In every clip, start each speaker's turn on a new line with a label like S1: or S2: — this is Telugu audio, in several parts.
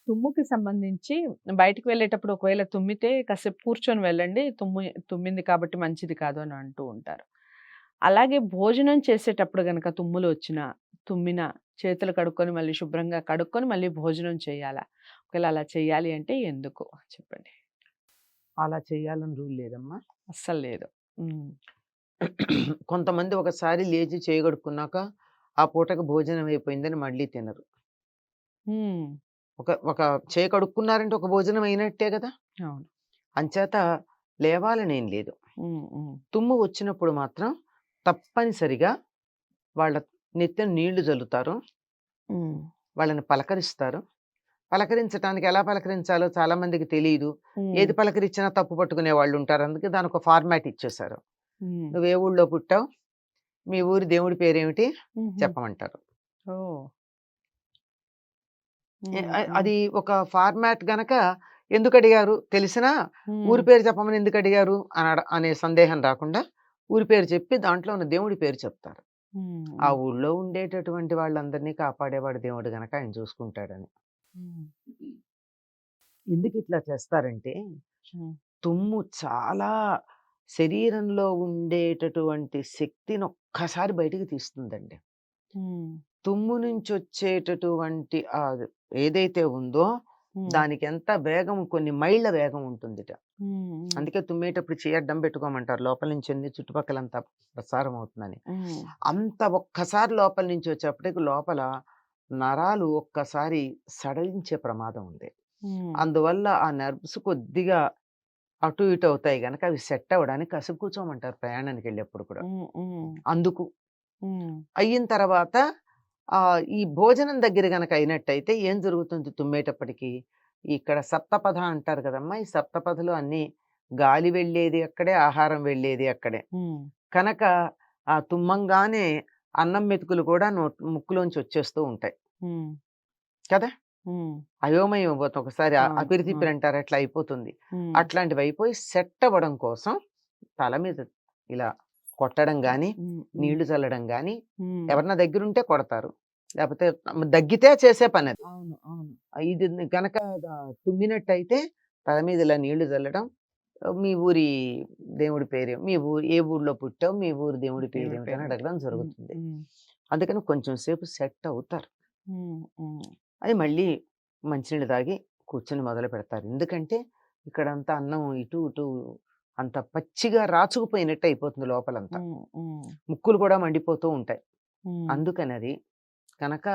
S1: తుమ్ముకి సంబంధించి బయటికి వెళ్ళేటప్పుడు ఒకవేళ తుమ్మితే కాసేపు కూర్చొని వెళ్ళండి. తుమ్మింది కాబట్టి మంచిది కాదు అని అంటూ ఉంటారు. అలాగే భోజనం చేసేటప్పుడు గనక తుమ్ములు వచ్చినా, తుమ్మినా చేతులు కడుక్కొని మళ్ళీ శుభ్రంగా కడుక్కొని మళ్ళీ భోజనం చేయాలా? ఒకవేళ అలా చేయాలి అంటే ఎందుకు చెప్పండి?
S2: అలా చేయాలని రూల్ లేదమ్మా.
S1: అస్సలు లేదు. హ్మ్.
S2: కొంతమంది ఒకసారి లేచి చేయి కడుక్కున్నాక, ఆ పూటకి భోజనం అయిపోయిందని మళ్ళీ తినరు.
S1: హ్మ్.
S2: ఒక చేయి కడుక్కున్నారంటే ఒక భోజనం అయినట్టే గదా!
S1: అవును.
S2: అంచేత లేవాలనేం లేదు.
S1: హ్మ్. హ్మ్.
S2: తుమ్ము వచ్చినప్పుడు మాత్రం తప్పనిసరిగా వాళ్ళ నెత్తిన నీళ్లు జల్లుతారు.
S1: హ్మ్.
S2: వాళ్ళని పలకరిస్తారు. పలకరించటానికి ఎలా పలకరించాలో చాలా మందికి తెలీదు.
S1: హ్మ్.
S2: ఏది పలకరించినా తప్పు పట్టుకునే వాళ్ళుంటారు. అందుకే దానికొక ఫార్మాట్ ఇచ్చేశారు.
S1: హ్మ్.
S2: "నువ్వే ఊళ్ళో పుట్టావు? మీ ఊరి దేవుడి పేరేమిటి?"
S1: హుహు.
S2: చెప్పమంటారు.
S1: ఓహ్!
S2: ఎ
S1: హ్మ్.
S2: అ
S1: హ్మ్.
S2: అది ఒక ఫార్మాట్ గనక ఎందుకడిగారు తెలిసినా
S1: హ్మ్.
S2: ఊరి పేరు చెప్పమని ఎందుకడిగారు అనే సందేహం రాకుండా ఊరి పేరు చెప్పి దాంట్లో ఉన్న దేవుడి పేరు చెప్తారు.
S1: హ్మ్.
S2: ఆ
S1: హ్మ్.
S2: ఊళ్ళో ఉండేటటువంటి వాళ్ళందరినీ కాపాడేవాడు దేవుడు గనక ఆయన చూసుకుంటాడని.
S1: హ్మ్.
S2: ఎందుకిట్లా చేస్తారంటే
S1: హ్మ్.
S2: తుమ్ము చాలా శరీరంలో ఉండేటటువంటి శక్తినొక్కసారి బయటికి తీస్తుందండి.
S1: హ్మ్.
S2: తుమ్ము నుంచొచ్చేటటువంటి ఏదైతే ఉందో
S1: హ్మ్.
S2: దానికెంత వేగం కొన్ని మైళ్ళ వేగం ఉంటుందిట.
S1: హ్మ్. హ్మ్.
S2: అందుకే తుమ్మేటప్పుడు చెయ్యి అడ్డం పెట్టుకోమంటారు. లోపల నుంచి అన్ని చుట్టుపక్కలంతా ప్రసారం అవుతుందని.
S1: హ్మ్.
S2: అంత ఒక్కసారి లోపల నుంచి వచ్చేప్పటికి లోపల నరాలు ఒక్కసారి సడలించే ప్రమాదం ఉంది.
S1: హ్మ్.
S2: అందువల్ల ఆ నెర్వ్స్ కొద్దిగా అటు ఇటు అవుతాయి గనక అవి సెట్ అవ్వడానికి కాసేపు కూర్చోమంటారు ప్రయాణానికెళ్ళేప్పుడు కూడా.
S1: హ్మ్. హ్మ్.
S2: అందుకు.
S1: హ్మ్.
S2: అయిన తర్వాత ఈ భోజనం దగ్గర గనక అయినట్టయితే ఏం జరుగుతుంది తుమ్మేటప్పటికి? ఇక్కడ సప్తపద అంటారు కదమ్మా! ఈ సప్తపదలో అన్నీ గాలి వెళ్ళేది అక్కడే, ఆహారం వెళ్ళేది అక్కడే.
S1: హ్మ్.
S2: కనుక ఆ తుమ్మంగానే అన్నం మెతుకులు కూడా ముక్కులోంచి వచ్చేస్తూ ఉంటాయి.
S1: హ్మ్.
S2: కదా!
S1: హ్మ్.
S2: అయోమయం అయిపోతాం ఒకసారి
S1: అవును. అవును.
S2: అపిరితిప్పిరంటారు అట్లా అయిపోతుంది.
S1: హ్మ్.
S2: అట్లాంటివయిపోయి సెట్ అవ్వడం కోసం తల మీద ఇలా కొట్టడం గానీ,
S1: హ్మ్. హ్మ్.
S2: నీళ్లు చల్లడం గానీ,
S1: హ్మ్.
S2: ఎవరన్నా దగ్గరుంటే కొడతారు. లేపోతే దగ్గితే చేసే పనది.
S1: అవును. అవును.
S2: ఇది గనక తుమ్మినట్టయితే తల మీద ఇలా నీళ్లు చల్లడం. మీ ఊరి దేవుడి పేరు ఏ ఊర్లో పుట్టావు? మీ ఊరి దేవుడి
S1: దేవుడి
S2: పేరేమిటి? అని
S1: పేరేంటి?
S2: అడగడం
S1: హ్మ్.
S2: జరుగుతుంది.
S1: హ్మ్.
S2: అందుకని కొంచెం సేపు సెట్ అవుతారు.
S1: హ్మ్. హ్మ్.
S2: అది మళ్ళీ మంచినీళ్ళు తాగి కూర్చొని మొదలుపెడతారు. ఎందుకంటే ఇక్కడంతా అన్నం ఇటు, ఇటు అంత పచ్చిగా రాచుకుపోయినట్టు అయిపోతుంది లోపలంతా.
S1: హ్మ్. హ్మ్.
S2: ముక్కులు కూడా మండిపోతూ ఉంటాయి.
S1: హ్మ్.
S2: అందుకనది కనక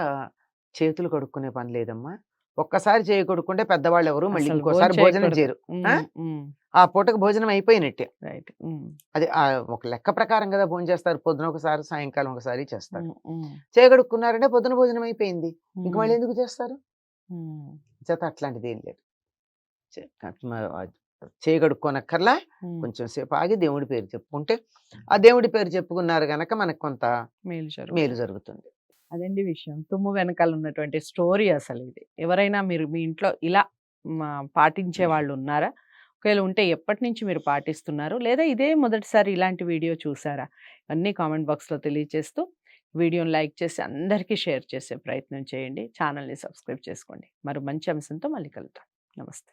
S2: చేతులు కడుక్కునే పని లేదమ్మా. ఒక్కసారి చేయి కడుక్కుంటే పెద్దవాళ్ళెవరు మళ్ళీ
S1: అసలు
S2: ఇంకోసారి భోజనం
S1: భోంచేయకూడదు.
S2: చేయరు. ఆ!
S1: హ్మ్. హ్మ్.
S2: ఆ పూటకి భోజనం అయిపోయినట్టే.
S1: రైట్. హ్మ్.
S2: అది ఒక లెక్క ప్రకారం గదా భోంచేస్తారు. పొద్దున ఒకసారి, సాయంకాలం ఒకసారి చేస్తారు.
S1: హ్మ్. హ్మ్.
S2: చేయి కడుక్కున్నారంటే పొద్దున భోజనం అయిపోయింది. ఇంక
S1: హ్మ్.
S2: మళ్ళీ ఎందుకు చేస్తారు?
S1: హ్మ్.
S2: చేత అట్లాంటిదేం లేదు. చే మ చేయి కడుక్కోనక్కర్లా.
S1: హ్మ్.
S2: కొంచెం సేపు ఆగి దేవుడి పేరు చెప్పుకుంటే, ఆ దేవుడి పేరు చెప్పుకున్నారు గనక మనకు కొంత
S1: మేలు
S2: మేలు
S1: జరుగుతుంది.
S2: జరుగుతుంది.
S1: అదండి విషయం. తుమ్ము వెనకాల ఉన్నటువంటి స్టోరీ అసలిది. ఎవరైనా మీరు మీ ఇంట్లో ఇలా పాటించే వాళ్ళున్నారా? ఒకవేళ ఉంటే ఎప్పటినుంచి మీరు పాటిస్తున్నారు? లేదా ఇదే మొదటిసారి ఇలాంటి వీడియో చూసారా? అన్నీ కామెంట్ బాక్స్‌లో తెలియజేస్తూ, వీడియోని లైక్ చేసి అందరికీ షేర్ చేసే ప్రయత్నం చేయండి. ఛానెల్‌ని సబ్స్క్రైబ్ చేసుకోండి. మరో మంచి అంశంతో మళ్ళీ కలుద్దాం. నమస్తే.